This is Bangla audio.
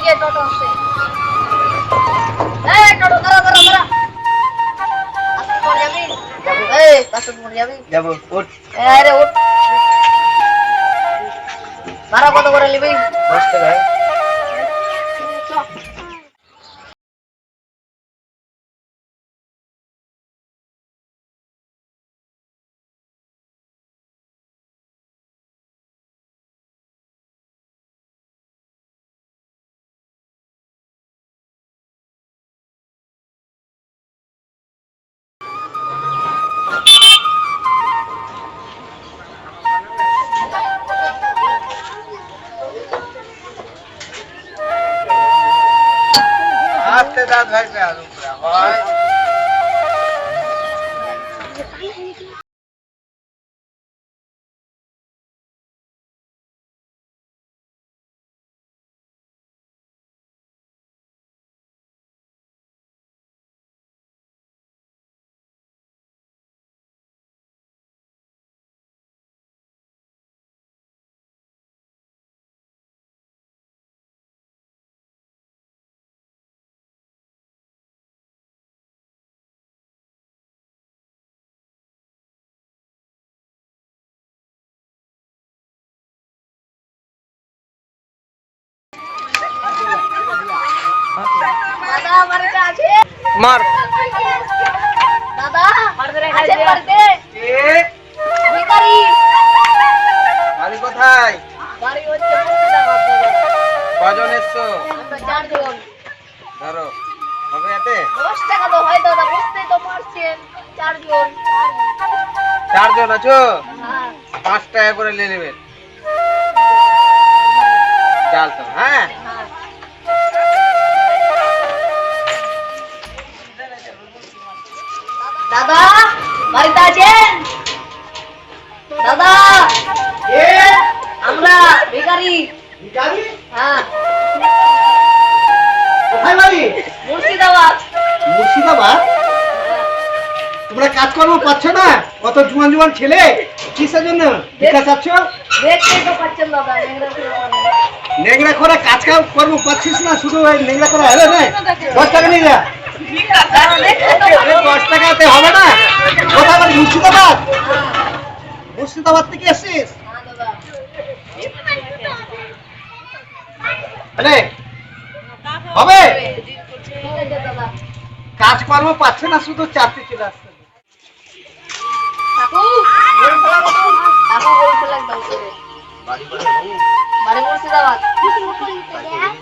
যে টোটো আছে। এই টোটো দাঁড়া দাঁড়া দাঁড়া। আসুন মোর যাবি? যাবো। এই আসুন মোর যাবি? যাবো, উঠ। আরে উঠ। ভাড়া কত করে নিবি? 10 টাকা। আস্তে দাঁত ভাঙবে আর উপরে হয়। দাদা বাড়িতে আছে? মার। দাদা আছে বাড়িতে? কে? ভিখারি। বাড়ি কোথায়? বাড়ি হচ্ছে মুর্শিদাবাদ দাদা। কজন এসছো? আমরা 4 জন। ধরো, হবে এতে? 10 টাকা তো হয় দাদা, বুঝতেই তো পারছেন। 4 জন। 4 জন আছো? হ্যাঁ। 5 টাকা করে নিয়ে নেবেন। চাল তো, হ্যাঁ? হ্যাঁ। দাদা বাড়িতে আছেন? দাদা কে? আমরা ভিখারি। ভিখারি? হ্যাঁ। কোথায় বাড়ি? মুর্শিদাবাদ। মুর্শিদাবাদ? তোমরা কাজকর্ম পাচ্ছ না? কত জুয়ান জুয়ান ছেলে, কিসের জন্য ভিক্ষা চাচ্ছ? দেখতেই তো পাচ্ছেন দাদা, নেংরা করে বানানো। নেংড়া করে কাজ কর্ম পাচ্ছিস না, শুধু ওই নেংড়া করে হলো না? 10 টাকা নিয়ে যা। দাদা দেখতেই তো আরে পাচ্ছেন। 10 টাকাতে হবে না। কোথায় বাড়ি? মুর্শিদাবাদ? হ্যাঁ। মুর্শিদাবাদ থেকে এসেছিস? হ্যাঁ দাদা। আরে হবে? ঠিক আছে দাদা। কাজকর্ম পাচ্ছে না, শুধু চাকরি চলে আসছে। কাকু গরু ফেলা কত? কাকু গরু ফেলা দাও করে। বাড়ি মুর্শিদাবাদ। হ্যাঁ।